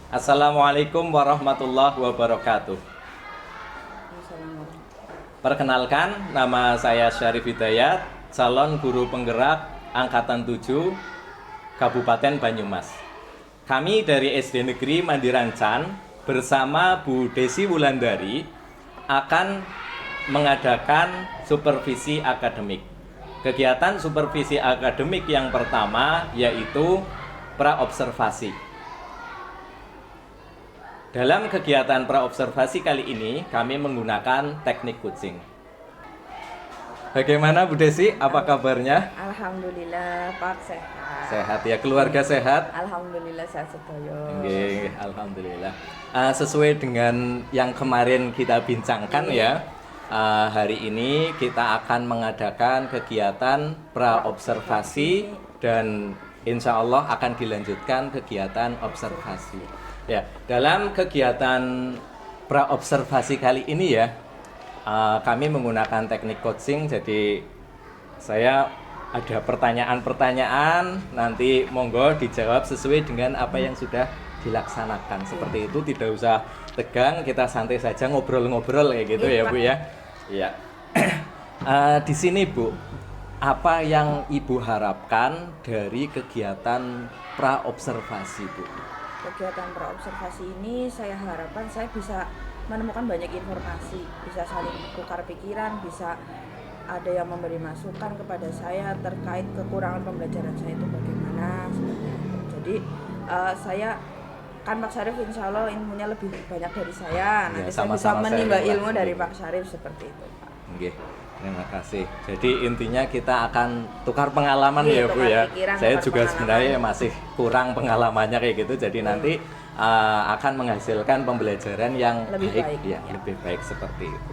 Assalamualaikum warahmatullahi wabarakatuh. Perkenalkan, nama saya Syarif Hidayat, calon guru penggerak Angkatan 7 Kabupaten Banyumas. Kami dari SD Negeri Mandirancan bersama Bu Desi Wulandari akan mengadakan supervisi akademik. Kegiatan supervisi akademik yang pertama yaitu praobservasi. Dalam kegiatan praobservasi kali ini, kami menggunakan teknik kucing. Bagaimana Bu Desi? Apa kabarnya? Alhamdulillah, Pak sehat. Sehat ya, keluarga sehat? Alhamdulillah sehat sedaya. Nggih, alhamdulillah. Sesuai dengan yang kemarin kita bincangkan ya, hari ini kita akan mengadakan kegiatan praobservasi dan insya Allah akan dilanjutkan kegiatan observasi. Ya, dalam kegiatan praobservasi kali ini ya, kami menggunakan teknik coaching. Jadi saya ada pertanyaan-pertanyaan, nanti monggo dijawab sesuai dengan apa yang sudah dilaksanakan. Seperti itu, tidak usah tegang, kita santai saja ngobrol-ngobrol kayak gitu ya Bu ya. Iya. Di sini Bu, apa yang Ibu harapkan dari kegiatan praobservasi Bu? Kegiatan praobservasi ini saya harapkan saya bisa menemukan banyak informasi, bisa saling tukar pikiran, bisa ada yang memberi masukan kepada saya terkait kekurangan pembelajaran saya itu bagaimana. Jadi saya kan Pak Syarif insya Allah ilmunya lebih banyak dari saya. Nanti saya bisa menimba ilmu dari Pak Syarif seperti itu Pak. Oke, terima kasih. Jadi intinya kita akan tukar pengalaman ya Bu ya. Saya juga sebenarnya masih kurang pengalamannya kayak gitu. Jadi nanti akan menghasilkan pembelajaran yang lebih baik ya, lebih baik seperti itu.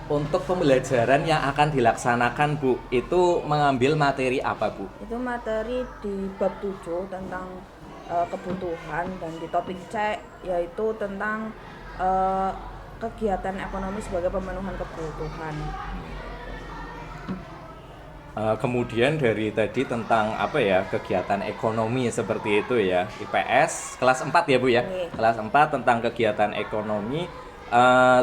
Untuk pembelajaran yang akan dilaksanakan Bu, itu mengambil materi apa Bu? Itu materi di bab 7 tentang kebutuhan, dan di topik C yaitu tentang kegiatan ekonomi sebagai pemenuhan kebutuhan. Kemudian dari tadi tentang apa ya, kegiatan ekonomi seperti itu ya, IPS kelas 4 ya Bu ya. Kelas 4 tentang kegiatan ekonomi.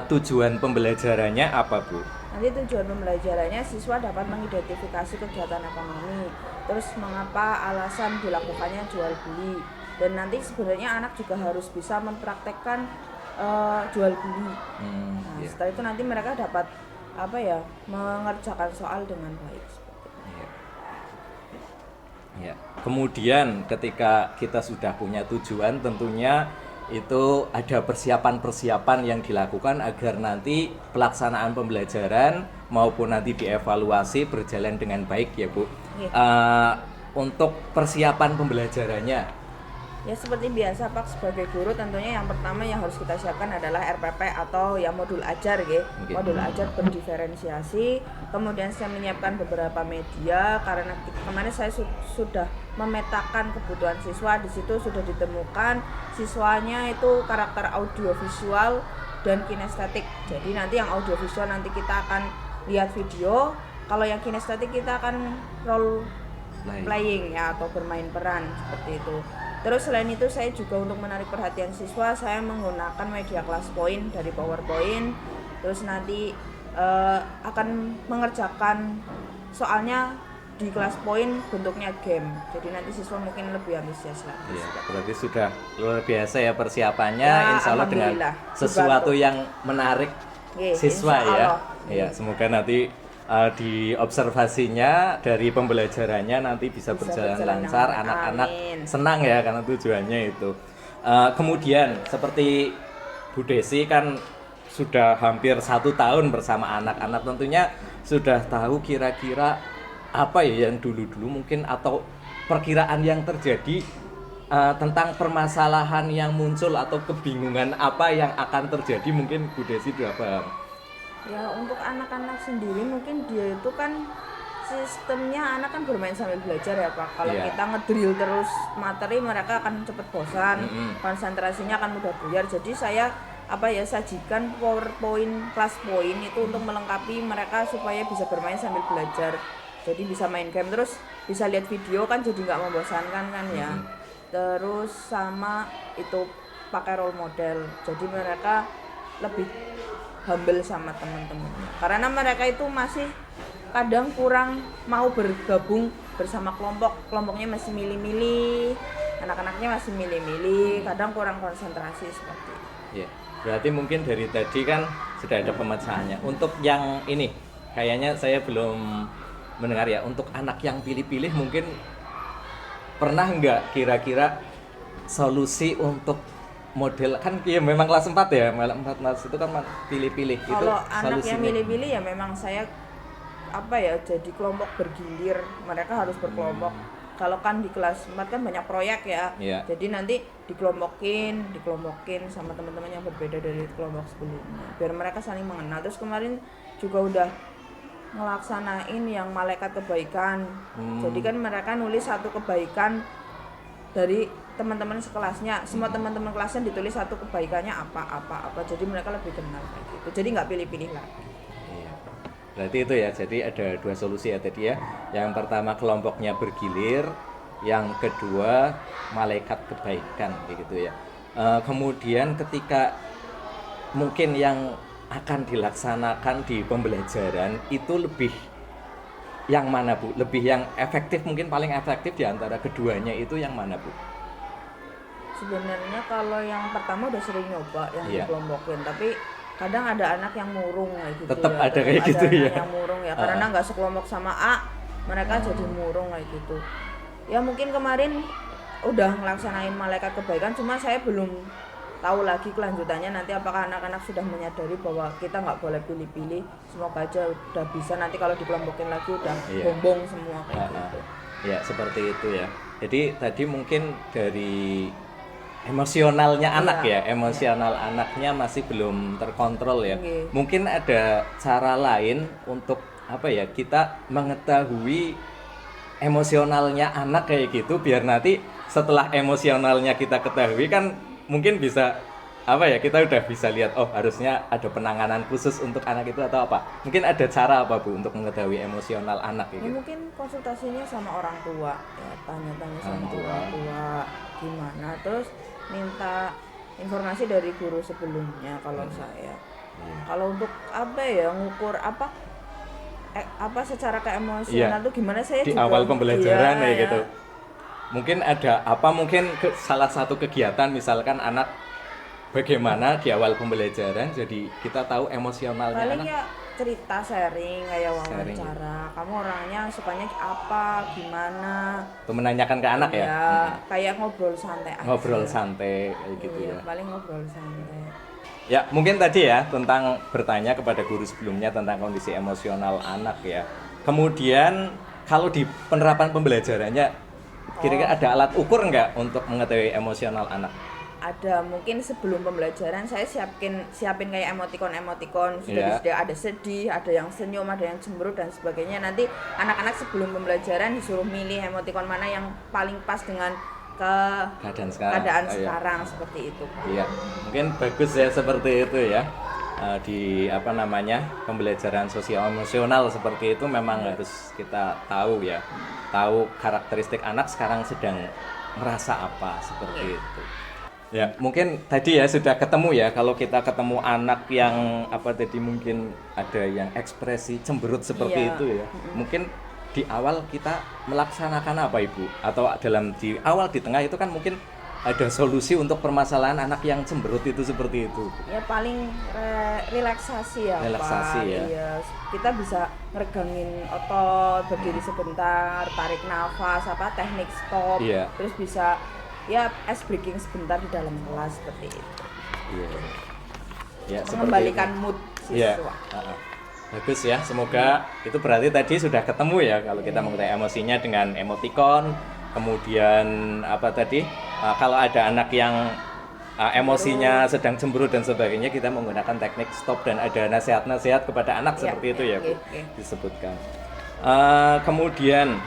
Tujuan pembelajarannya apa Bu? Nanti tujuan pembelajarannya siswa dapat mengidentifikasi kegiatan ekonomi, terus mengapa alasan dilakukannya jual beli, dan nanti sebenarnya anak juga harus bisa mempraktekkan jual beli. Setelah itu nanti mereka dapat mengerjakan soal dengan baik. Ya. Kemudian ketika kita sudah punya tujuan, tentunya itu ada persiapan-persiapan yang dilakukan agar nanti pelaksanaan pembelajaran maupun nanti dievaluasi berjalan dengan baik ya Bu. Untuk persiapan pembelajarannya ya seperti biasa Pak, sebagai guru tentunya yang pertama yang harus kita siapkan adalah RPP atau ya modul ajar ya. Modul ajar berdiferensiasi. Kemudian saya menyiapkan beberapa media karena kemarin saya sudah memetakan kebutuhan siswa. Di situ sudah ditemukan siswanya itu karakter audiovisual dan kinestetik. Jadi nanti yang audiovisual nanti kita akan lihat video, kalau yang kinestetik kita akan role playing ya, atau bermain peran seperti itu. Terus selain itu saya juga untuk menarik perhatian siswa, saya menggunakan media kelas point dari PowerPoint. Terus nanti akan mengerjakan soalnya di kelas point bentuknya game. Jadi nanti siswa mungkin lebih antusias lagi. Iya, berarti sudah luar biasa ya persiapannya, ya, insya Allah dengan sesuatu yang menarik siswa ya. Ya, semoga nanti di observasinya dari pembelajarannya nanti bisa berjalan lancar, anak-anak senang ya karena tujuannya itu. Kemudian seperti Bu Desi kan sudah hampir 1 tahun bersama anak-anak, tentunya sudah tahu kira-kira apa ya yang dulu-dulu mungkin atau perkiraan yang terjadi tentang permasalahan yang muncul atau kebingungan apa yang akan terjadi, mungkin Bu Desi sudah paham. Ya untuk anak-anak sendiri mungkin dia itu kan sistemnya anak kan bermain sambil belajar ya Pak. Kalau kita ngedrill terus materi mereka akan cepat bosan, konsentrasinya akan mudah buyar. Jadi saya sajikan PowerPoint, class point itu untuk melengkapi mereka supaya bisa bermain sambil belajar. Jadi bisa main game terus bisa lihat video kan, jadi nggak membosankan kan ya. terus sama itu pakai role model, jadi mereka lebih humble sama teman-temannya karena mereka itu masih kadang kurang mau bergabung bersama kelompoknya masih milih-milih, anak-anaknya masih milih-milih, kadang kurang konsentrasi seperti itu. Ya, berarti mungkin dari tadi kan sudah ada pemecahannya. Untuk yang ini, kayaknya saya belum mendengar ya. Untuk anak yang pilih-pilih mungkin pernah nggak kira-kira solusi untuk model kan ya memang kelas 4 ya, malah 4 itu kan pilih-pilih. Itu Kalau anak yang solusinya. milih-milih ya memang saya jadi kelompok bergilir, mereka harus berkelompok. Kalau kan di kelas 4 kan banyak proyek ya. Iya. Jadi nanti dikelompokin sama teman-teman yang berbeda dari kelompok sebelumnya. Biar mereka saling mengenal. Terus kemarin juga udah ngelaksanain yang malaikat kebaikan. Jadi kan mereka nulis satu kebaikan dari teman-teman sekelasnya. Semua teman-teman kelasnya ditulis satu kebaikannya apa. Jadi mereka lebih kenal kayak gitu. Jadi nggak pilih-pilih lagi. Berarti itu ya, jadi ada 2 solusi ya tadi ya. Yang pertama kelompoknya bergilir, yang kedua malaikat kebaikan gitu ya. Kemudian ketika mungkin yang akan dilaksanakan di pembelajaran itu lebih yang mana Bu? Lebih yang efektif, mungkin paling efektif di antara keduanya itu yang mana Bu? Sebenarnya kalau yang pertama udah sering nyoba yang dikelompokin, tapi kadang ada anak yang murung kayak gitu. Tetap ada kayak gitu ya. Yang murung ya, karena nggak sekelompok sama A, mereka jadi murung kayak gitu. Ya mungkin kemarin udah ngelaksanain malaikat kebaikan, cuma saya belum tahu lagi kelanjutannya nanti apakah anak-anak sudah menyadari bahwa kita nggak boleh pilih-pilih. Semoga aja udah bisa, nanti kalau dikelompokin lagi udah bombong semua kayak gitu. Ya seperti itu ya. Jadi tadi mungkin dari emosionalnya anak emosional anaknya masih belum terkontrol ya. Mungkin ada cara lain untuk kita mengetahui emosionalnya anak kayak gitu, biar nanti setelah emosionalnya kita ketahui kan mungkin bisa kita udah bisa lihat harusnya ada penanganan khusus untuk anak itu atau apa. Mungkin ada cara apa Bu untuk mengetahui emosional anak gitu? Mungkin konsultasinya sama orang tua ya, tanya-tanya sama orang tua gimana, terus minta informasi dari guru sebelumnya kalau saya. Kalau untuk ngukur secara keemosional tuh gimana, saya di juga awal pembelajaran gitu. Mungkin ada mungkin salah satu kegiatan misalkan anak bagaimana di awal pembelajaran, jadi kita tahu emosionalnya paling anak. Ya cerita, sharing kayak wawancara. Kamu orangnya sukanya apa, gimana? Itu menanyakan ke anak ya? Kayak ngobrol santai aja. Ngobrol santai kayak gitu ya. Paling ngobrol santai. Ya, mungkin tadi ya tentang bertanya kepada guru sebelumnya tentang kondisi emosional anak ya. Kemudian kalau di penerapan pembelajarannya kira-kira ada alat ukur nggak untuk mengetahui emosional anak? Ada, mungkin sebelum pembelajaran saya siapin kayak emotikon sudah disediakan, ada sedih, ada yang senyum, ada yang cemberut dan sebagainya. Nanti anak-anak sebelum pembelajaran disuruh milih emotikon mana yang paling pas dengan keadaan sekarang seperti itu. Iya, mungkin bagus ya seperti itu ya. Di pembelajaran sosial emosional seperti itu memang harus kita tahu ya. Tahu karakteristik anak sekarang sedang merasa apa seperti itu. Ya, mungkin tadi ya sudah ketemu ya, kalau kita ketemu anak yang mungkin ada yang ekspresi cemberut seperti itu ya. Mungkin di awal kita melaksanakan apa Ibu? Atau di awal, di tengah itu kan mungkin ada solusi untuk permasalahan anak yang cemberut itu seperti itu. Ya paling relaksasi ya. Relaksasi Pak. ya. Iya, kita bisa ngeregangin otot, berdiri sebentar, tarik nafas, teknik stop, terus bisa ice breaking sebentar di dalam kelas seperti itu. Mengembalikan mood siswa. Bagus ya, semoga itu berarti tadi sudah ketemu ya kalau kita mengetahui emosinya dengan emotikon. Kemudian kalau ada anak yang emosinya sedang cemberut dan sebagainya, kita menggunakan teknik stop dan ada nasihat-nasihat kepada anak seperti itu ya Bu, disebutkan. Kemudian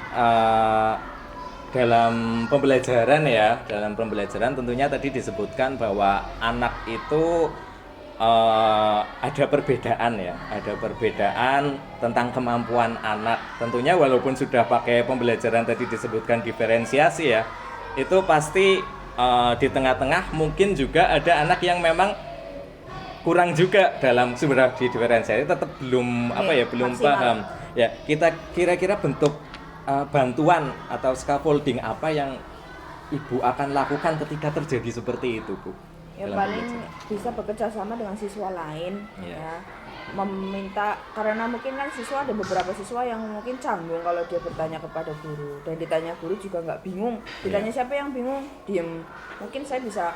dalam pembelajaran tentunya tadi disebutkan bahwa anak itu ada perbedaan tentang kemampuan anak. Tentunya walaupun sudah pakai pembelajaran tadi disebutkan diferensiasi ya, itu pasti di tengah-tengah mungkin juga ada anak yang memang kurang juga dalam sumber diferensiasi, tetap belum belum maksimal. paham. Ya, kita kira-kira bentuk bantuan atau scaffolding apa yang Ibu akan lakukan ketika terjadi seperti itu, Bu? Ya Dalam paling pembelajaran. bisa bekerja sama dengan siswa lain, Iya. ya meminta, karena mungkin kan siswa, ada beberapa siswa yang mungkin canggung kalau dia bertanya kepada guru, dan ditanya guru juga nggak bingung, ditanya siapa yang bingung, diem. Mungkin saya bisa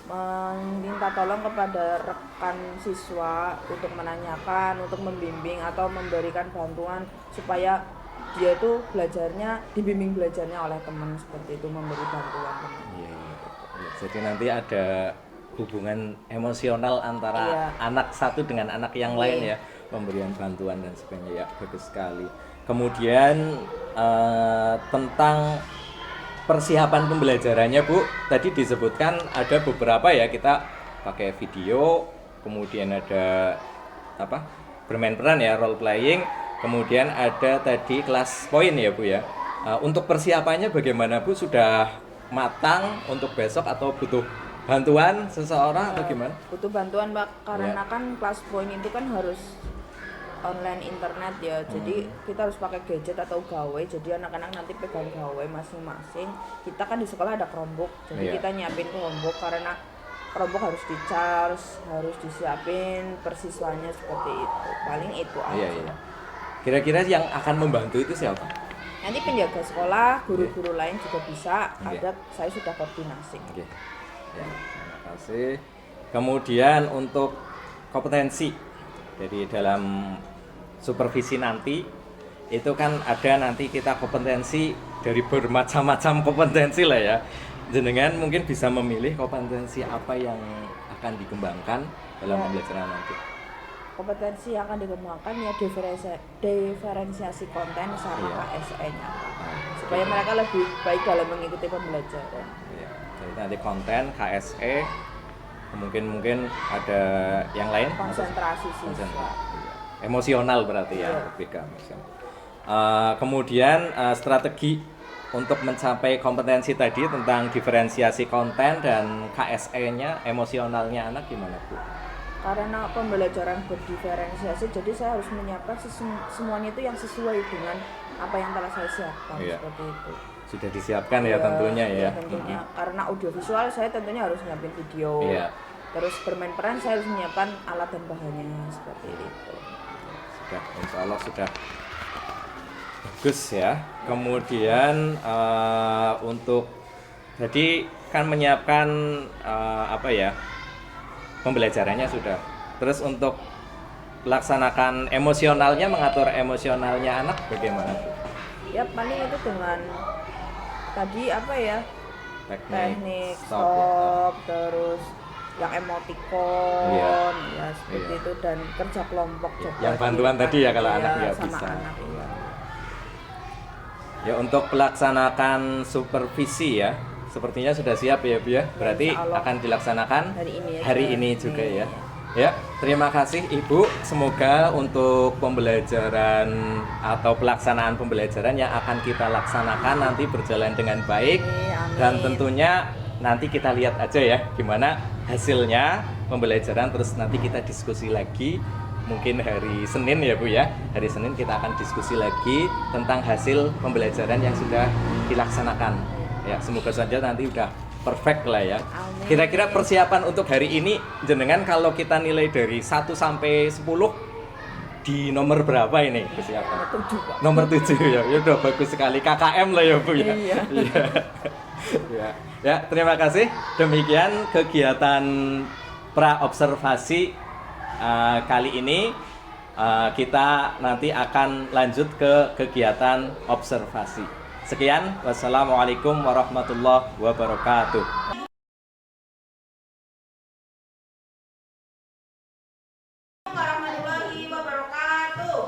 meminta tolong kepada rekan siswa untuk menanyakan, untuk membimbing atau memberikan bantuan supaya dia itu dibimbing belajarnya oleh teman, seperti itu, memberi bantuan teman. Iya. Jadi nanti ada hubungan emosional antara anak satu dengan anak yang lain ya, pemberian bantuan dan sebagainya. Ya, bagus sekali. Kemudian tentang persiapan pembelajarannya, Bu, tadi disebutkan ada beberapa ya, kita pakai video, kemudian ada bermain peran ya, role playing, kemudian ada tadi kelas poin ya, Bu ya. Untuk persiapannya bagaimana, Bu? Sudah matang untuk besok atau butuh bantuan seseorang atau gimana? Butuh bantuan, Mbak, karena kan kelas poin itu kan harus online internet ya, jadi kita harus pakai gadget atau gawai, jadi anak-anak nanti pegang gawai masing-masing. Kita kan di sekolah ada Chromebook, jadi kita nyiapin Chromebook, karena Chromebook harus di-charge, harus disiapin persiswanya, seperti itu. Paling itu aja. Iya. Kira-kira yang akan membantu itu siapa? Nanti penjaga sekolah, guru-guru lain juga bisa, Iya. saya sudah koordinasi. Oke. Ya, terima kasih. Kemudian untuk kompetensi, jadi dalam supervisi nanti itu kan ada nanti kita kompetensi dari bermacam-macam kompetensi lah ya. Jenengan mungkin bisa memilih kompetensi apa yang akan dikembangkan dalam pembelajaran nanti. Kompetensi yang akan dikembangkan ya diferensiasi konten sama KSE-nya, supaya mereka lebih baik dalam mengikuti pembelajaran. Ya, jadi nanti konten, KSE, mungkin ada yang lain? Konsentrasi siswa. Konsentrasi. Emosional berarti ya, BK. Kemudian strategi untuk mencapai kompetensi tadi tentang diferensiasi konten dan KSE-nya, emosionalnya anak gimana, Bu? Karena pembelajaran berdiferensiasi, jadi saya harus menyiapkan semuanya itu yang sesuai dengan apa yang telah saya siapkan, seperti itu. Sudah disiapkan ya tentunya ya. Tentunya. Karena audiovisual saya tentunya harus nyiapin video. Terus bermain peran saya harus menyiapkan alat dan bahannya, seperti itu. Sudah, insya Allah sudah bagus ya. Kemudian untuk jadi kan menyiapkan pembelajarannya sudah. Terus untuk melaksanakan emosionalnya, mengatur emosionalnya anak bagaimana, Bu? Ya paling itu dengan tadi teknik stop, terus yang emoticon, ya seperti itu, dan kerja kelompok juga. Yang bantuan tadi ya kalau anak nggak bisa. Anak, iya. Ya untuk melaksanakan supervisi ya, sepertinya sudah siap ya, Bu ya. Berarti akan dilaksanakan hari ini juga ya. Ya, terima kasih Ibu. Semoga untuk pembelajaran atau pelaksanaan pembelajaran yang akan kita laksanakan nanti berjalan dengan baik. Dan tentunya nanti kita lihat aja ya gimana hasilnya pembelajaran, terus nanti kita diskusi lagi. Mungkin hari Senin ya, Bu ya. Hari Senin kita akan diskusi lagi tentang hasil pembelajaran yang sudah dilaksanakan. Ya, semoga saja nanti udah perfect lah ya. Amin. Kira-kira persiapan untuk hari ini jenengan kalau kita nilai dari 1 sampai 10 di nomor berapa ini persiapan? Nomor 7 ya. Ya udah bagus sekali. KKM lah ya, Bu ya. Iya. Ya, terima kasih. Demikian kegiatan pra-observasi kali ini. Kita nanti akan lanjut ke kegiatan observasi. Sekian, wassalamualaikum warahmatullahi wabarakatuh. Warahmatullahi wabarakatuh.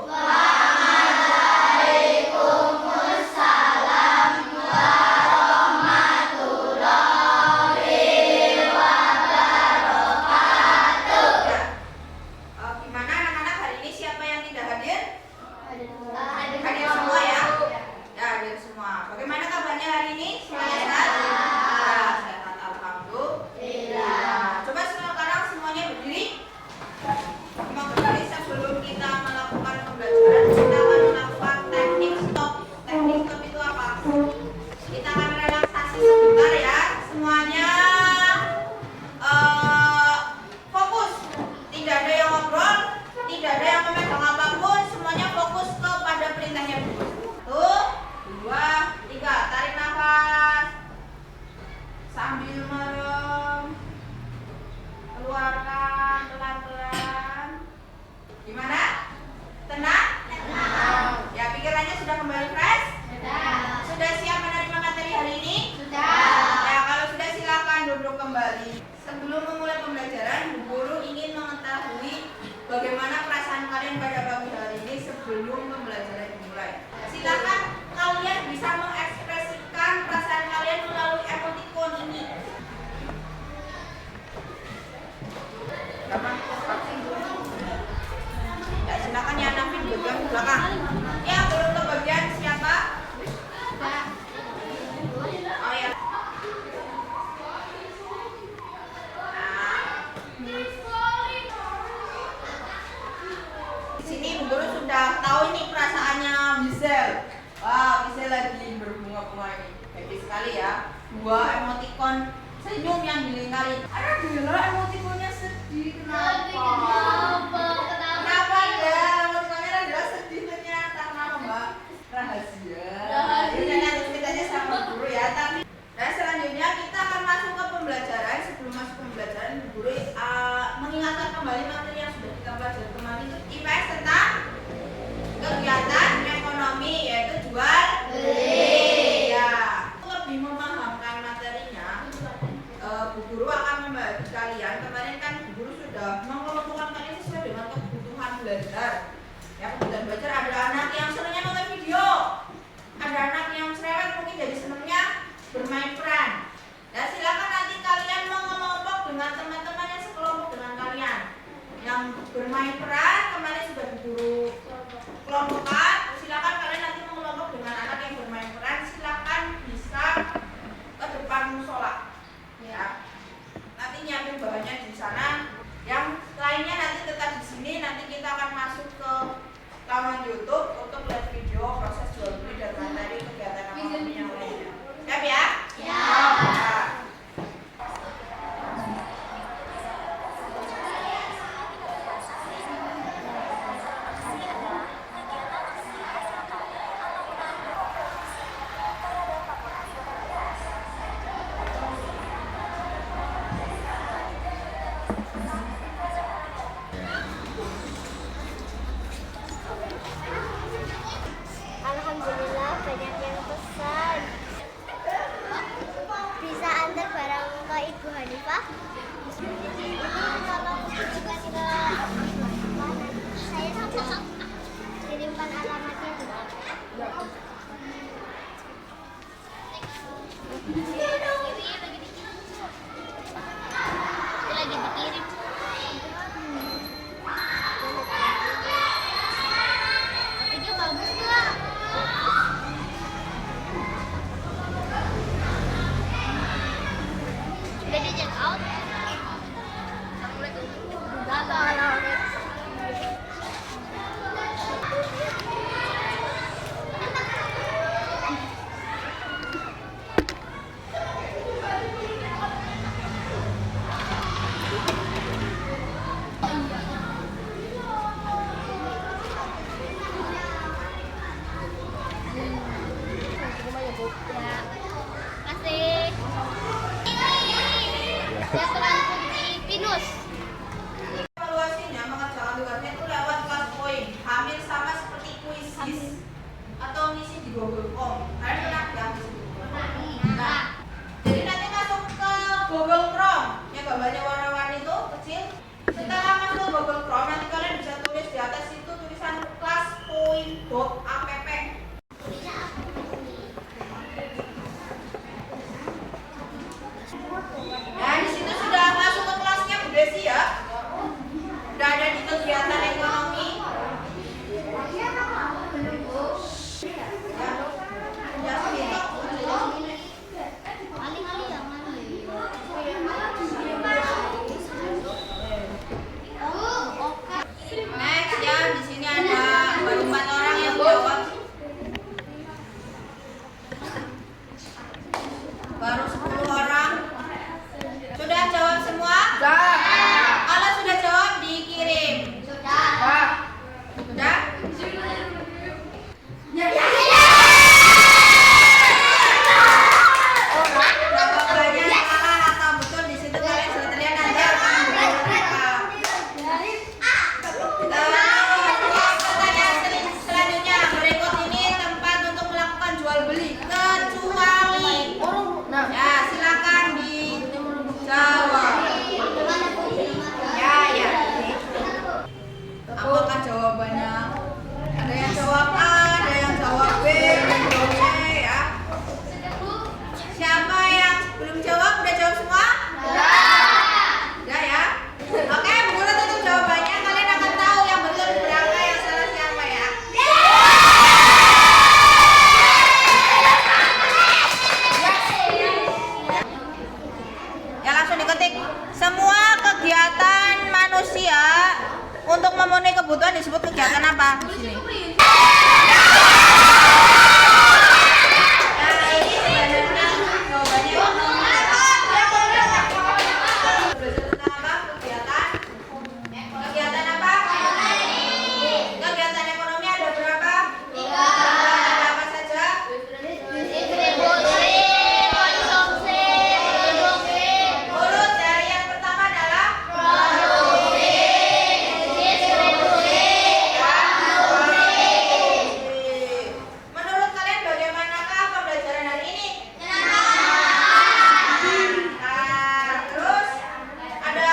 Gimana anak-anak hari ini, siapa yang tidak hadir? Hadir semua ya? Ya, hadir semua. Bagaimana kabarnya hari ini? Semuanya sehat? Tidak ada yang memegang apapun, semuanya fokus kepada perintahnya Bu Guru. 1, 2, 3, tarik nafas sambil merem, keluarkan pelan-pelan. Gimana? Tenang? Tenang. Ya, pikirannya sudah kembali fresh? Sudah siap menerima materi hari ini? Ya, kalau sudah silakan duduk kembali. Sebelum memulai pembelajaran, Bu Guru ingin mengetahui bagaimana perasaan kalian pada pagi hari ini sebelum pembelajaran dimulai. Silakan kalian bisa mengekspresikan perasaan kalian melalui emoticon ini. Ya, silakan ya Nafin bagian belakang. Ya, belum ke bagian siapa? Oh ya. Di sini Bu Guru sudah tahu ini perasaannya Michelle. Wah, Michelle lagi berbunga-bunga ini. Happy sekali ya. 2 emoticon senyum yang dilingkari. Ada bila emoticonnya sedih. Kenapa? Kenapa ya? Emoticonnya adalah sedih ternyata. Kenapa Mbak? Rahasia. Ini nanti ceritanya sama Bu Guru ya. Tapi dan selanjutnya kita akan masuk ke pembelajaran. Sebelum masuk ke pembelajaran, Bu Guru mengingatkan kembali materi yang sudah kita pelajari kemarin itu IPS tentang kegiatan ekonomi, yaitu jual beli. Ya, untuk lebih memahamkan materinya, Bu Guru akan membagi kalian. Kemarin kan Bu Guru sudah mengelompokkan kalian sesuai dengan kebutuhan belajar. Ya, kebutuhan belajar ada anak yang senangnya nonton video, ada anak yang cerewet mungkin jadi senangnya bermain peran. Ya, silakan nanti kalian mengelompok dengan teman-teman yang sekelompok dengan kalian. Yang bermain peran kemarin sudah Bu Guru kelompokkan. Silakan kalian nanti mengelompok dengan anak yang bermain peran. Silakan bisa ke depan musola. Ya. Nanti nyiapin bahannya di sana. Yang lainnya nanti tetap di sini. Nanti kita akan masuk ke laman YouTube untuk lihat video proses jual beli dan materi kegiatan ekonomi yang lainnya. Siap ya? Ya. Alhamdulillah banyak yang pesan. Bisa antar barang ke Ibu Hanifah? Ini kalau kirimkan ke saya saja. Kirimkan alamatnya juga. Lagi dikirim. Video bagus nggak? Udah di check out? Udah kalau kasih. Ya tukang kunci pinus. Evaluasinya mengerjakan tugasnya itu lewat kelas poin. Hampir sama seperti kuisis atau ngisi di Google Form. Kalian pernah ya ngisi di Google Form? Nah, jadi nanti masuk ke Google Chrome yang gambarnya warna-warni itu kecil. Setelah masuk ke Google Chrome, nanti kalian bisa tulis di atas itu tulisan classpoint.app. Nah, di situ sudah masuk ke kelasnya Bu Desi ya. Sudah ada di kegiatan ekonomi. Ya. Ya, segitu. Kali-kali yang mana? Oke. Next ya, di sini ada baru 4 orang yang jawab. Baru 10 orang. Sudah jawab semua? Sudah. Kalau sudah jawab dikirim. Sudah. memenuhi kebutuhan disebut kegiatan apa? Di sini. Nah, ini sebenarnya jawabannya ekonomi. Belajar tentang apa? Kegiatan. Kegiatan apa? Kegiatan ekonomi ada berapa? 3. Ada apa saja? Urut dari yang pertama adalah menurut kalian bagaimanakah pembelajaran hari ini? Nah, terus ada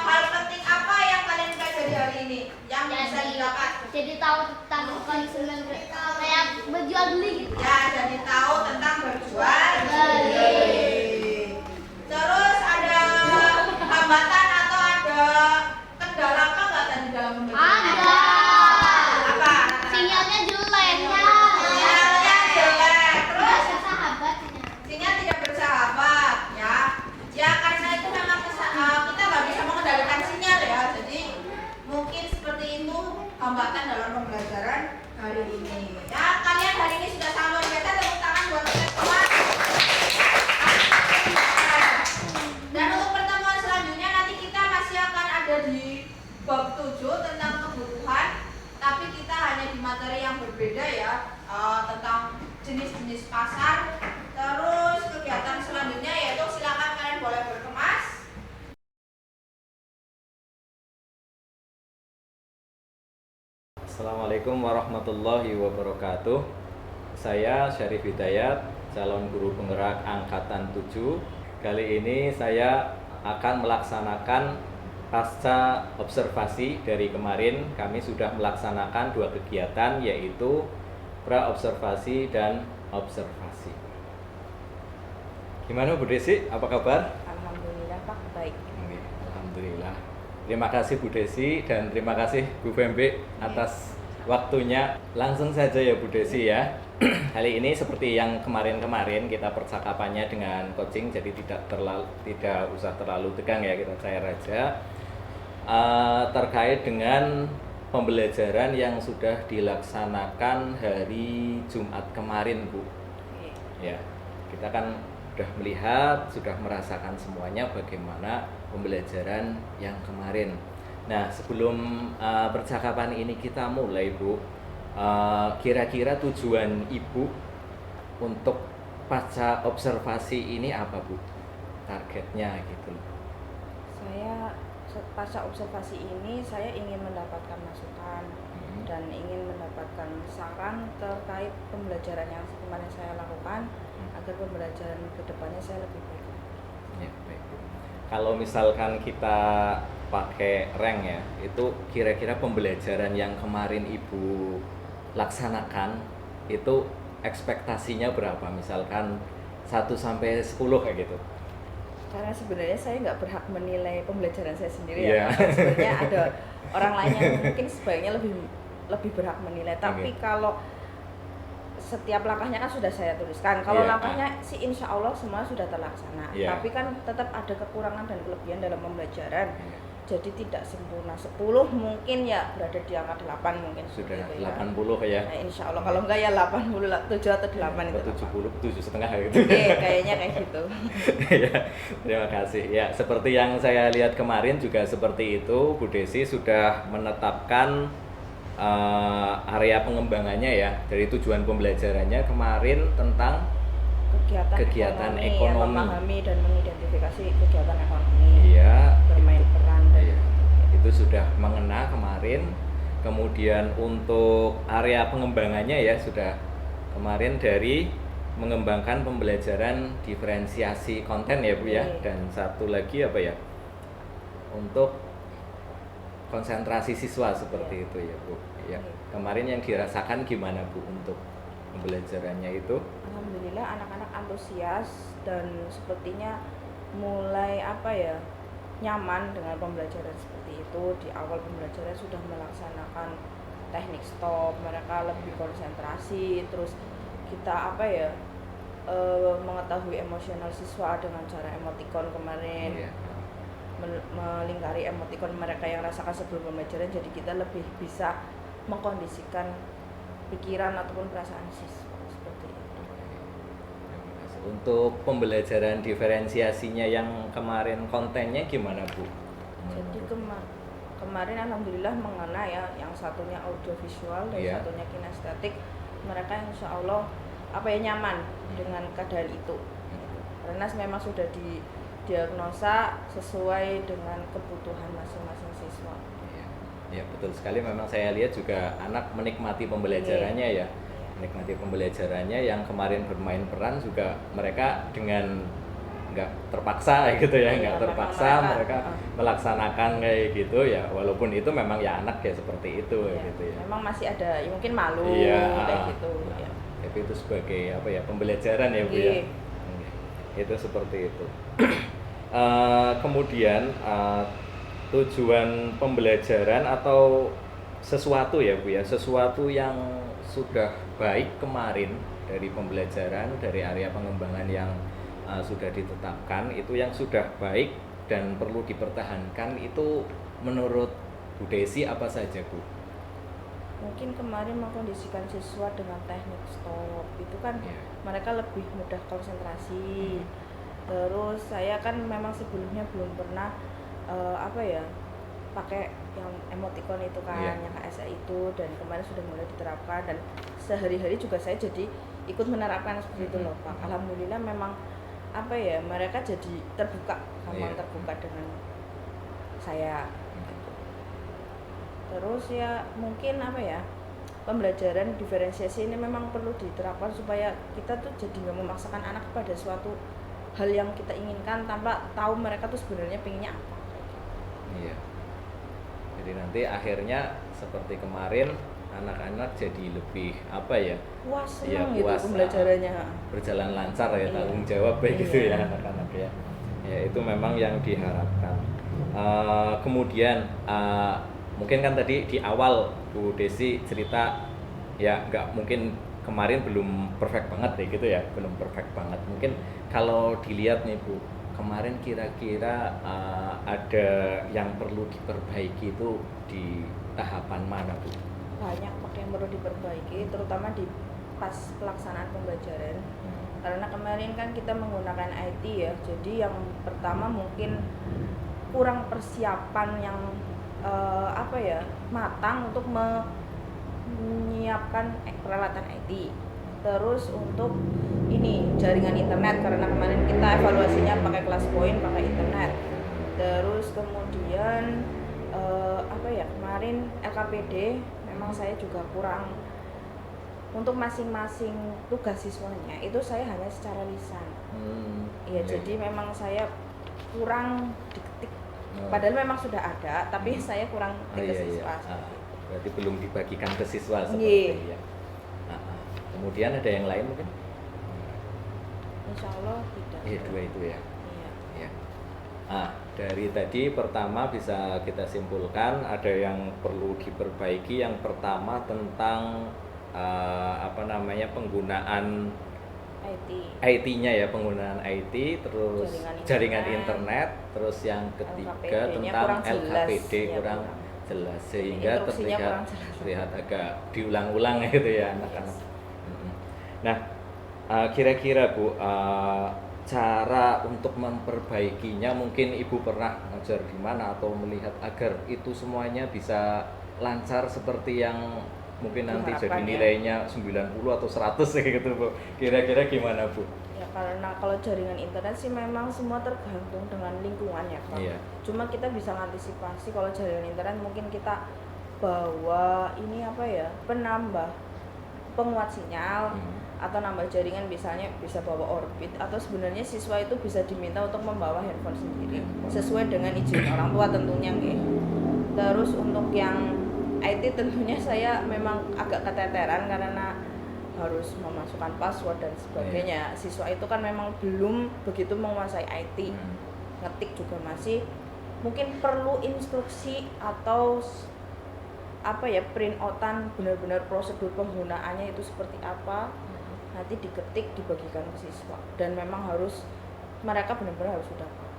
hal penting apa yang kalian pelajari hari ini yang bisa didapat? Jadi tahu tentang konsumen kayak berjual beli gitu. Ya, jadi tahu tentang berjual beli. Terus ada hambatan atau ada kendala apa nggak tadi dalam pembelajaran? Ada. Apa? Sinyalnya jelek. Sinyalnya jelek. Terus Sahabatnya. sinyal tidak bersahabat, ya. Ya karena itu memang kita nggak bisa mengendalikan sinyal ya. Jadi mungkin seperti itu hambatan dalam pembelajaran hari ini. Ya kalian hari ini sudah sangat luar biasa, tepuk tangan buat teman-teman. Dan untuk pertemuan selanjutnya nanti kita masih akan ada di bab 7 tentang kebutuhan, tapi kita hanya di materi yang berbeda ya, tentang jenis-jenis pasar. Terus kegiatan selanjutnya yaitu silakan kalian boleh berkemas. Assalamualaikum warahmatullahi wabarakatuh. Saya Syarif Hidayat, calon guru penggerak angkatan 7. Kali ini saya akan melaksanakan pasca observasi. Dari kemarin kami sudah melaksanakan 2 kegiatan, yaitu pra-observasi dan observasi. Gimana Bu Desi, apa kabar? Alhamdulillah Pak, baik. Alhamdulillah. Terima kasih Bu Desi dan terima kasih Bu Bembe atas waktunya. Langsung saja ya Bu Desi ya. Kali ini seperti yang kemarin-kemarin kita percakapannya dengan coaching, jadi tidak usah terlalu tegang ya, kita cair aja. Terkait dengan pembelajaran yang sudah dilaksanakan hari Jumat kemarin Bu. Ya, kita kan sudah melihat, sudah merasakan semuanya bagaimana pembelajaran yang kemarin. Nah, sebelum percakapan ini kita mulai Bu, kira-kira tujuan Ibu untuk pasca observasi ini apa Bu? Targetnya gitu. Saya pasca observasi ini saya ingin mendapatkan masukan dan ingin mendapatkan saran terkait pembelajaran yang kemarin saya lakukan agar pembelajaran kedepannya saya lebih baik. Ya, baik Bu. Kalau misalkan kita pakai rank ya, itu kira-kira pembelajaran yang kemarin Ibu laksanakan itu ekspektasinya berapa? Misalkan 1 sampai 10 kayak gitu. Karena sebenarnya saya nggak berhak menilai pembelajaran saya sendiri Yeah. ya. Sebenarnya ada orang lain yang mungkin sebaiknya lebih berhak menilai. Tapi kalau setiap langkahnya kan sudah saya tuliskan. Kalau Yeah. langkahnya sih insya Allah semua sudah terlaksana. Yeah. Tapi kan tetap ada kekurangan dan kelebihan dalam pembelajaran. Jadi tidak sempurna. 10 mungkin ya berada di angka 8 mungkin. Sudah seperti itu 80 ya. Nah, insya Allah kalau enggak ya 80, 7 atau 8 itu. 70, 7,5 gitu. Kayaknya kayak gitu. Ya, terima kasih. Ya, seperti yang saya lihat kemarin juga seperti itu, Bu Desi sudah menetapkan area pengembangannya ya. Dari tujuan pembelajarannya kemarin tentang kegiatan ekonomi. Ya, memahami dan mengidentifikasi kegiatan ekonomi. Iya, Bermain peran dan iya. Itu sudah mengena kemarin. Kemudian untuk area pengembangannya ya sudah kemarin dari mengembangkan pembelajaran diferensiasi konten ya Bu ya. Dan satu lagi apa ya? Untuk konsentrasi siswa seperti itu ya Bu. Ya. Kemarin yang dirasakan gimana Bu untuk pembelajarannya itu? Alhamdulillah anak-anak antusias dan sepertinya mulai nyaman dengan pembelajaran seperti itu. Di awal pembelajaran sudah melaksanakan teknik stop, mereka lebih konsentrasi, terus kita mengetahui emosional siswa dengan cara emoticon kemarin. melingkari emotikon mereka yang rasakan sebelum pembelajaran, jadi kita lebih bisa mengkondisikan pikiran ataupun perasaan siswa seperti itu. Untuk pembelajaran diferensiasinya yang kemarin kontennya gimana Bu? Jadi kemarin alhamdulillah mengena ya, yang satunya audiovisual dan Iya. satunya kinestetik, mereka insya Allah nyaman dengan keadaan itu. Karena memang sudah didiagnosa sesuai dengan kebutuhan masing-masing siswa. Ya betul sekali, memang saya lihat juga anak menikmati pembelajarannya ya, menikmati pembelajarannya. Yang kemarin bermain peran juga mereka dengan nggak terpaksa gitu ya, nggak terpaksa mereka melaksanakan kayak gitu ya, walaupun itu memang ya anak ya seperti itu gitu ya. Memang masih ada ya mungkin malu kayak gitu ya. Tapi itu sebagai apa ya, pembelajaran ya Bu ya. Itu seperti itu. Kemudian tujuan pembelajaran atau sesuatu ya Bu ya, sesuatu yang sudah baik kemarin dari pembelajaran, dari area pengembangan yang sudah ditetapkan, itu yang sudah baik dan perlu dipertahankan, itu menurut Bu Desi apa saja Bu? Mungkin kemarin mengkondisikan siswa dengan teknik stop itu kan mereka lebih mudah konsentrasi. Terus saya kan memang sebelumnya belum pernah pakai yang emoticon itu kan, yang KSA itu, dan kemarin sudah mulai diterapkan dan sehari-hari juga saya jadi ikut menerapkan seperti itu loh Pak. Alhamdulillah memang mereka jadi terbuka, gampang terbuka dengan saya. Terus ya mungkin pembelajaran diferensiasi ini memang perlu diterapkan supaya kita tuh jadi nggak memaksakan anak pada suatu hal yang kita inginkan tanpa tahu mereka tuh sebenarnya pengennya apa. Iya. Jadi nanti akhirnya seperti kemarin anak-anak jadi lebih puas, ya, gitu puas, pembelajarannya. Berjalan lancar ya, tanggung jawab gitu ya anak-anak ya. Ya itu memang yang diharapkan. Kemudian mungkin kan tadi di awal Bu Desi cerita ya, nggak mungkin kemarin belum perfect banget ya gitu ya, belum perfect banget. Mungkin kalau dilihat nih Bu, kemarin kira-kira ada yang perlu diperbaiki itu di tahapan mana Bu? Banyak yang perlu diperbaiki, terutama di pas pelaksanaan pembelajaran. Karena kemarin kan kita menggunakan IT ya, jadi yang pertama mungkin kurang persiapan yang matang untuk menyiapkan peralatan IT. Terus untuk jaringan internet, karena kemarin kita evaluasinya pakai kelas poin, pakai internet. Terus kemudian kemarin LKPD memang saya juga kurang untuk masing-masing tugas siswanya, itu saya hanya secara lisan. Jadi memang saya kurang diketik. Padahal memang sudah ada, tapi saya kurang ke siswa. Berarti belum dibagikan ke siswa seperti ya. Kemudian ada yang lain mungkin? Insya Allah tidak. Dua itu ya. Iya. Dari tadi pertama bisa kita simpulkan ada yang perlu diperbaiki. Yang pertama tentang penggunaan IT-nya ya, penggunaan IT, terus jaringan internet, terus yang ketiga tentang LKPD kurang jelas sehingga terlihat agak diulang-ulang gitu ya anak-anak. Nah, kira-kira Bu, cara untuk memperbaikinya, mungkin Ibu pernah ngajar di mana atau melihat agar itu semuanya bisa lancar seperti yang mungkin nanti jadi nilainya 90 atau 100 gitu Bu. Kira-kira gimana Bu? Ya karena kalau jaringan internet sih memang semua tergantung dengan lingkungan ya Pak. Cuma kita bisa mengantisipasi kalau jaringan internet mungkin kita bawa penambah penguat sinyal atau nambah jaringan, misalnya bisa bawa orbit, atau sebenarnya siswa itu bisa diminta untuk membawa handphone sendiri sesuai dengan izin orang tua tentunya Terus untuk yang IT tentunya saya memang agak keteteran karena harus memasukkan password dan sebagainya. Siswa itu kan memang belum begitu menguasai IT. Ngetik juga masih. Mungkin perlu instruksi atau print outan benar-benar prosedur penggunaannya itu seperti apa. Nanti diketik, dibagikan ke siswa, dan memang harus mereka benar-benar harus sudah paham.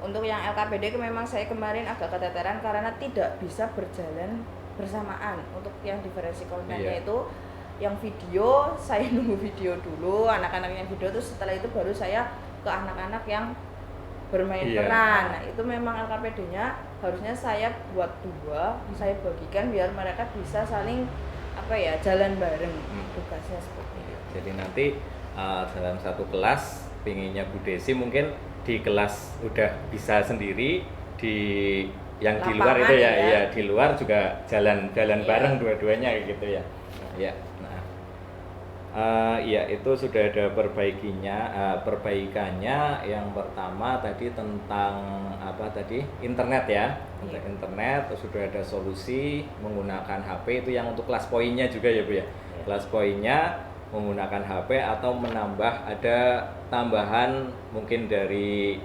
Untuk yang LKPD memang saya kemarin agak keteteran karena tidak bisa berjalan bersamaan. Untuk yang diferensi kontennya itu yang video saya nunggu video dulu, anak-anak yang video terus setelah itu baru saya ke anak-anak yang bermain peran. Nah itu memang LKPD-nya harusnya saya buat 2, saya bagikan biar mereka bisa saling jalan bareng tugasnya seperti itu. Jadi nanti dalam satu kelas pinginnya Bu Desi mungkin di kelas udah bisa sendiri, di yang Lapangan di luar itu ya. di luar juga jalan bareng dua-duanya gitu ya. Ya. Nah, itu sudah ada perbaikannya. Yang pertama tadi tentang internet ya. Untuk internet sudah ada solusi menggunakan HP itu yang untuk kelas poinnya juga ya Bu ya. Kelas poinnya menggunakan HP atau menambah ada tambahan mungkin dari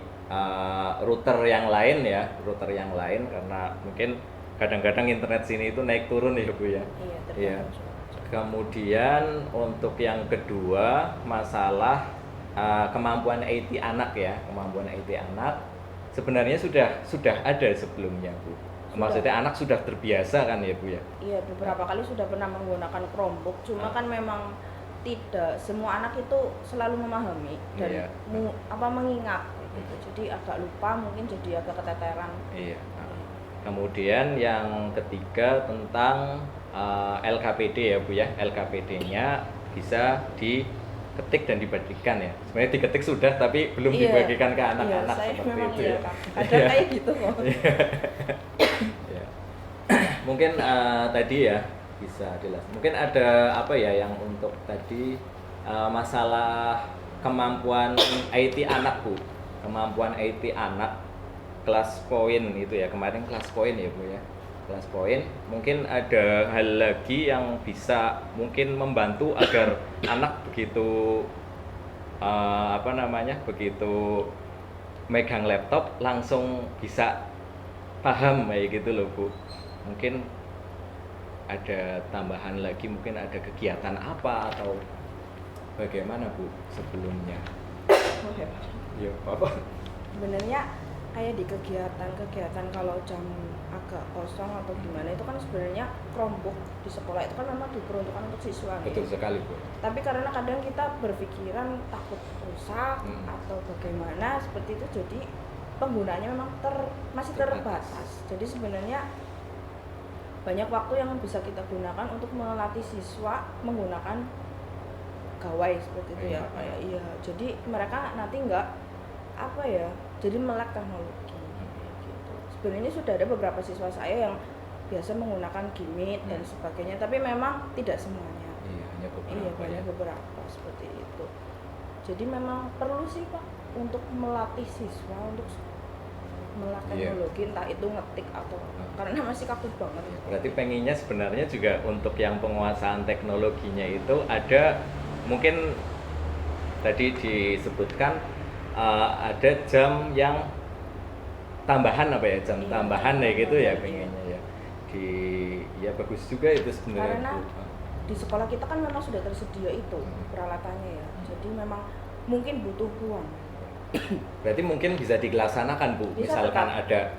router yang lain karena mungkin kadang-kadang internet sini itu naik turun ya Bu ya. Iya. Kemudian untuk yang kedua masalah kemampuan IT anak ya, kemampuan IT anak sebenarnya sudah ada sebelumnya Bu. Maksudnya anak sudah terbiasa kan ya Bu ya? Iya, beberapa kali sudah pernah menggunakan Chromebook, cuma kan memang tidak semua anak itu selalu memahami dan mengingat gitu. Jadi agak lupa, mungkin jadi agak keteteran. Iya. Kemudian yang ketiga tentang LKPD ya Bu ya. LKPD-nya bisa diketik dan dibagikan ya. Sebenarnya diketik sudah tapi belum dibagikan ke anak-anak seperti itu ya. Ada kayak gitu kok. Mungkin tadi ya bisa jelas. Mungkin ada yang untuk tadi masalah kemampuan IT anak Bu. Kemampuan IT anak kelas poin itu ya. Kemarin kelas poin ya Bu ya. Kelas poin. Mungkin ada hal lagi yang bisa mungkin membantu agar anak begitu begitu megang laptop langsung bisa paham kayak gitu loh Bu. Mungkin ada tambahan lagi, mungkin ada kegiatan apa atau bagaimana Bu sebelumnya? Ya apa? Sebenarnya kayak di kegiatan kalau jam agak kosong atau gimana itu kan sebenarnya Chromebook di sekolah itu kan memang diperuntukkan untuk siswa. Betul sekali Bu. Tapi karena kadang kita berpikiran takut rusak atau bagaimana seperti itu, jadi penggunaannya memang masih terbatas. Jadi sebenarnya banyak waktu yang bisa kita gunakan untuk melatih siswa menggunakan gawai seperti itu ya. Jadi mereka nanti jadi melek teknologi gitu. Sebenarnya sudah ada beberapa siswa saya yang biasa menggunakan Gimit dan sebagainya, tapi memang tidak semuanya. Hanya beberapa seperti itu. Jadi memang perlu sih Pak untuk melatih siswa untuk melek teknologi, entah itu ngetik atau karena masih kaku banget. Berarti pengennya sebenarnya juga untuk yang penguasaan teknologinya itu ada mungkin tadi disebutkan ada jam yang tambahan tambahan ya gitu ya pengennya ya. Bagus juga itu sebenarnya. Karena di sekolah kita kan memang sudah tersedia itu peralatannya ya. Jadi memang mungkin butuh uang. Berarti mungkin bisa dilaksanakan Bu. Misalkan tetap.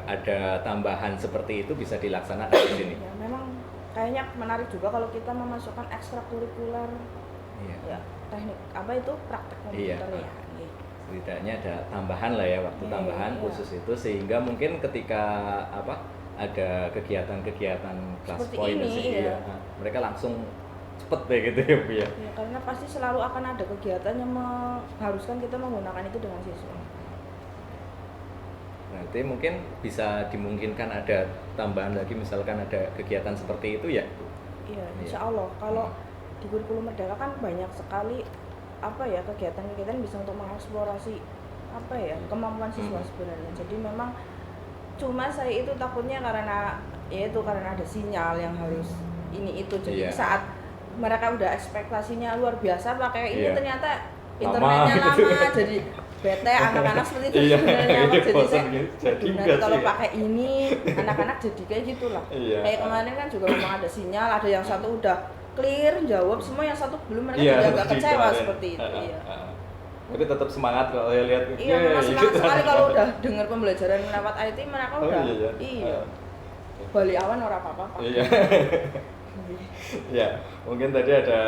ada tambahan seperti itu bisa dilaksanakan di sini. Ya, memang kayaknya menarik juga kalau kita memasukkan ekstrakurikuler. Ya, teknik praktek komputer ya. Setidaknya ada tambahan lah ya, waktu tambahan khusus itu sehingga mungkin ketika ada kegiatan-kegiatan kelas poin mereka langsung cepet deh gitu ya Bu ya. Karena pasti selalu akan ada kegiatan yang mengharuskan kita menggunakan itu dengan siswa. Berarti mungkin bisa dimungkinkan ada tambahan lagi misalkan ada kegiatan seperti itu ya Bu? Iya, insya Allah. Kalau di kurikulum Merdeka kan banyak sekali kegiatan-kegiatan bisa untuk mengeksplorasi kemampuan siswa sebenarnya. Jadi memang cuma saya itu takutnya karena ada sinyal yang harus ini itu. Jadi saat mereka udah ekspektasinya luar biasa pakai ini ternyata internetnya lama jadi bete anak-anak seperti itu sebenarnya. Jadi nanti kalau pakai ini anak-anak jadi kayak gitulah. Kayak kemarin kan juga memang ada sinyal, ada yang satu udah clear jawab semua, yang satu belum, mereka juga agak kecewa seperti itu. Tapi tetap semangat kalau saya lihat. Iya, memang semangat sekali kalau udah dengar pembelajaran lewat IT mereka Oh, udah. iya. Iya. Bali awan ora apa-apa. Iya. Ya, mungkin tadi ada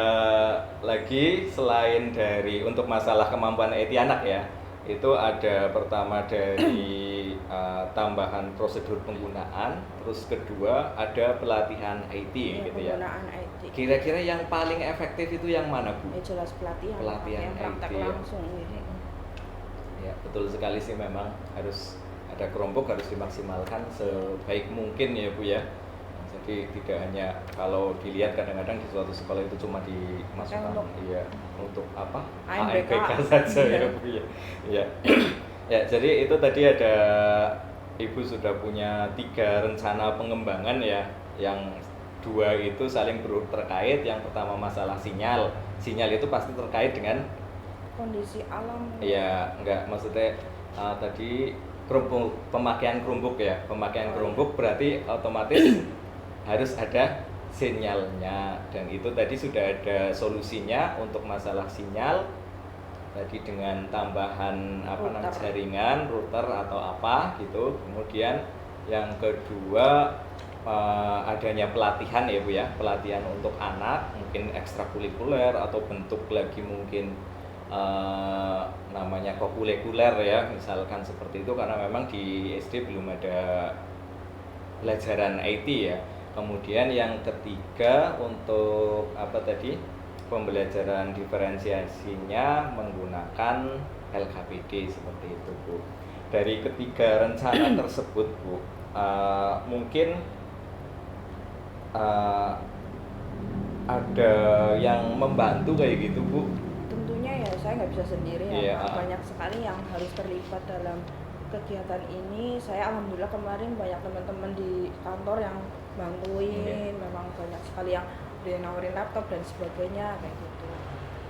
lagi selain dari untuk masalah kemampuan IT anak ya, itu ada pertama dari tambahan prosedur penggunaan, terus kedua ada pelatihan IT Iya, gitu ya. penggunaan IT. Kira-kira yang paling efektif itu yang mana, Bu? Ya jelas pelatihan. Pelatihan yang praktek IT, ya. langsung gitu. Ya, betul sekali sih, memang harus ada kelompok, harus dimaksimalkan sebaik mungkin ya Bu ya. Jadi tidak hanya kalau dilihat kadang-kadang di suatu sekolah itu cuma dimasukkan untuk apa? AMBK saja ya Bu ya. Ya. Ya, jadi itu tadi ada Ibu sudah punya 3 rencana pengembangan ya, yang 2 itu saling terkait. Yang pertama masalah sinyal. Sinyal itu pasti terkait dengan Kondisi alam. iya, enggak, maksudnya tadi pemakaian Chromebook ya. Pemakaian Chromebook berarti otomatis harus ada sinyalnya, dan itu tadi sudah ada solusinya untuk masalah sinyal tadi dengan tambahan namanya jaringan, router atau apa gitu. Kemudian yang kedua adanya pelatihan ya Bu ya, pelatihan untuk anak, mungkin ekstrakurikuler atau bentuk lagi mungkin namanya kokurikuler ya, misalkan seperti itu, karena memang di SD belum ada pelajaran IT ya. Kemudian yang ketiga untuk apa tadi, pembelajaran diferensiasinya menggunakan LKPD seperti itu Bu. Dari ketiga rencana tersebut Bu, mungkin ada yang membantu kayak gitu Bu? Tentunya ya saya nggak bisa sendiri ya, Iya. banyak sekali yang harus terlibat dalam kegiatan ini. Saya alhamdulillah kemarin banyak teman-teman di kantor yang bantuin, memang banyak sekali yang nawarin laptop dan sebagainya kayak gitu.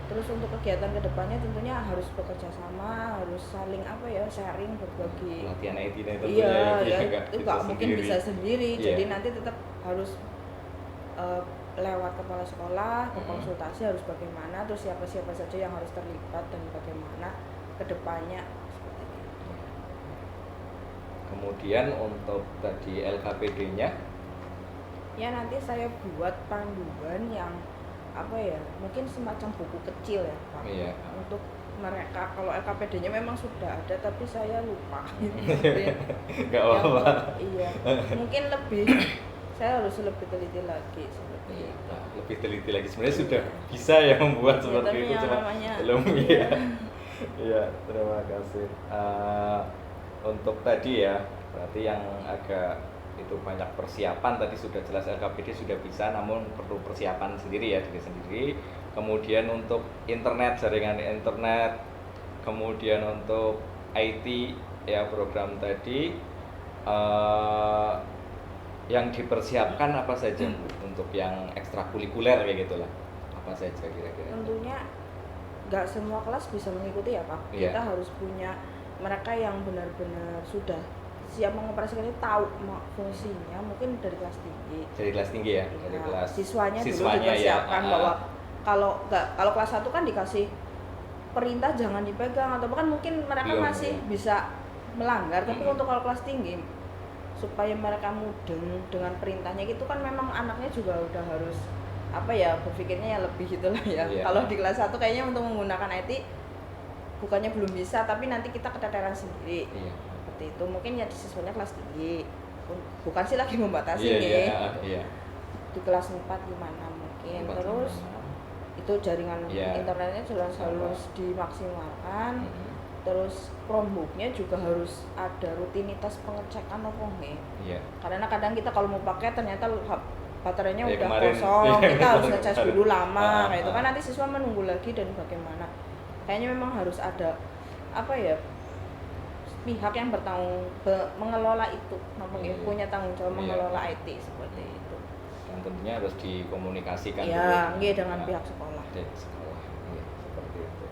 Terus untuk kegiatan kedepannya tentunya harus bekerja sama, harus saling sharing, berbagi. Pelatihan IT dan itu Iya, ya, nggak itu bisa nggak mungkin sendiri. bisa sendiri. Iya. Jadi nanti tetap harus lewat kepala sekolah, berkonsultasi harus bagaimana, terus siapa-siapa saja yang harus terlibat dan bagaimana kedepannya seperti itu. Kemudian untuk tadi LKPD-nya Ya nanti saya buat panduan yang mungkin semacam buku kecil ya Pak. Iya. Untuk mereka, kalau LKPD-nya memang sudah ada tapi saya lupa. nggak apa-apa. Iya, mungkin saya harus lebih teliti lagi seperti Iya, itu. lebih teliti lagi. Sebenarnya sudah bisa ya membuat seperti tapi itu, yang cuma namanya- belum iya. ya. Iya, terima kasih. Untuk tadi ya, berarti yang agak itu banyak persiapan tadi sudah jelas, LKPD sudah bisa, namun perlu persiapan sendiri ya, diri sendiri. Kemudian untuk internet, jaringan internet, kemudian untuk IT ya, program tadi yang dipersiapkan apa saja Bu? Untuk yang ekstrakurikuler kayak gitulah, apa saja kira-kira? Tentunya nggak semua kelas bisa mengikuti ya Pak. Iya. Kita harus punya mereka yang benar-benar sudah siap mengoperasikan itu, tahu fungsinya, mungkin dari kelas tinggi. Dari kelas tinggi ya, dari Nah, kelas siswanya dulu siswanya dipersiapkan ya. bahwa kalau kelas 1 kan dikasih perintah jangan dipegang, atau bahkan mungkin mereka Belum, masih ya. bisa melanggar, tapi untuk kalau kelas tinggi supaya mereka mudeng dengan perintahnya gitu kan, memang anaknya juga udah harus berpikirnya ya lebih gitulah ya. Iya. Kalau di kelas 1 kayaknya untuk menggunakan IT bukannya belum bisa, tapi nanti kita keteteran sendiri. Iya. Seperti itu, mungkin ya di siswanya kelas tinggi. Bukan sih lagi membatasi Iya, nih. iya. Di kelas 4 gimana mungkin. 4 Terus gimana? itu jaringan Iya. internetnya jelas Sama. harus dimaksimalkan. Mhm. Terus Chromebook-nya juga harus ada rutinitas pengecekan apa enggak. Iya. Karena kadang kita kalau mau pakai ternyata baterainya Ya, udah kemarin. kosong, Iya, kita harus kemarin. ngecas dulu lama, kayak itu Ah. kan nanti siswa menunggu lagi dan bagaimana. Kayaknya memang harus ada pihak yang mengelola itu, Iya. punya tanggung jawab Iya. mengelola IT seperti itu. Dan tentunya harus dikomunikasikan Ya, dulu. iya, dengan Nah, pihak sekolah. dari sekolah. Iya, seperti itu.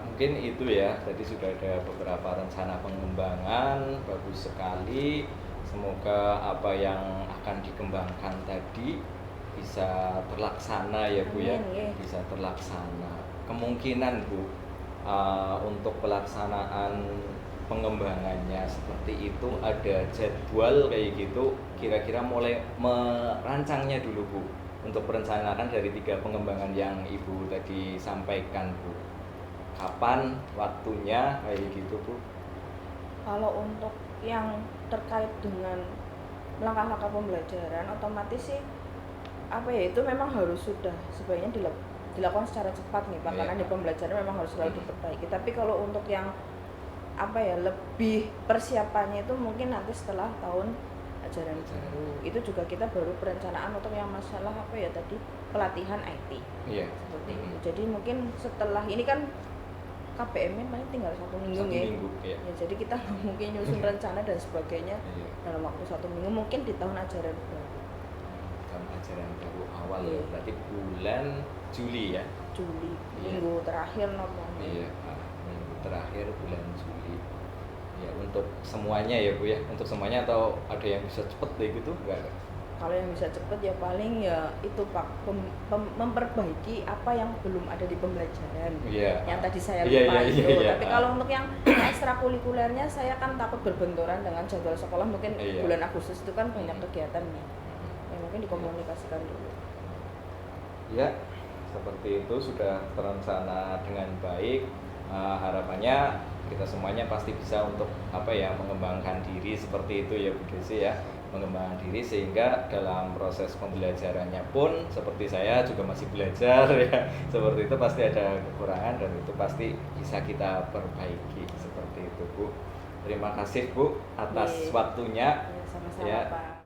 Mungkin itu ya, tadi sudah ada beberapa rencana pengembangan, bagus sekali. Semoga apa yang akan dikembangkan tadi bisa terlaksana ya Bu ya, Amin, iya. bisa terlaksana. Kemungkinan Bu, untuk pelaksanaan pengembangannya seperti itu ada jadwal kayak gitu, kira-kira mulai merancangnya dulu Bu, untuk perencanaan dari 3 pengembangan yang Ibu tadi sampaikan Bu, kapan waktunya kayak gitu Bu? Kalau untuk yang terkait dengan langkah-langkah pembelajaran, otomatis sih apa ya, itu memang harus sudah sebaiknya dilakukan secara cepat nih Pak, Iya. karena di pembelajaran memang harus selalu diperbaiki. Tapi kalau untuk yang apa ya, lebih persiapannya itu mungkin nanti setelah tahun ajaran baru. Itu juga kita baru perencanaan untuk yang masalah apa ya tadi, pelatihan IT. Iya. Seperti itu. Jadi mungkin setelah ini kan KPM-nya paling tinggal 1 minggu 1 ya. minggu ya. Ya, jadi kita nggak mungkin nyusun rencana dan sebagainya Iya. dalam waktu 1 minggu, mungkin di tahun ajaran baru Tahun ajaran baru awal Iya. ya, berarti bulan Juli ya. Juli, Iya. minggu terakhir nomor. Iya, minggu terakhir bulan Juli. Ya untuk semuanya ya Bu ya, untuk semuanya atau ada yang bisa cepet deh gitu? Enggak ada. Kalau yang bisa cepet ya paling ya itu Pak, memperbaiki apa yang belum ada di pembelajaran. Iya. Yang tadi saya Iya, lupa iya, itu. iya, iya. Tapi kalau untuk yang ekstrakurikulernya saya kan takut berbenturan dengan jadwal sekolah. Mungkin Iya. bulan Agustus itu kan banyak kegiatan nih. Ya mungkin dikomunikasikan dulu. Ya, seperti itu sudah terencana dengan baik. Harapannya kita semuanya pasti bisa untuk apa ya, mengembangkan diri seperti itu ya Bu Desi ya, mengembangkan diri sehingga dalam proses pembelajarannya pun seperti saya juga masih belajar ya, seperti itu pasti ada kekurangan dan itu pasti bisa kita perbaiki seperti itu Bu. Terima kasih Bu atas Iya. waktunya Ya, sama-sama Ya. Pak.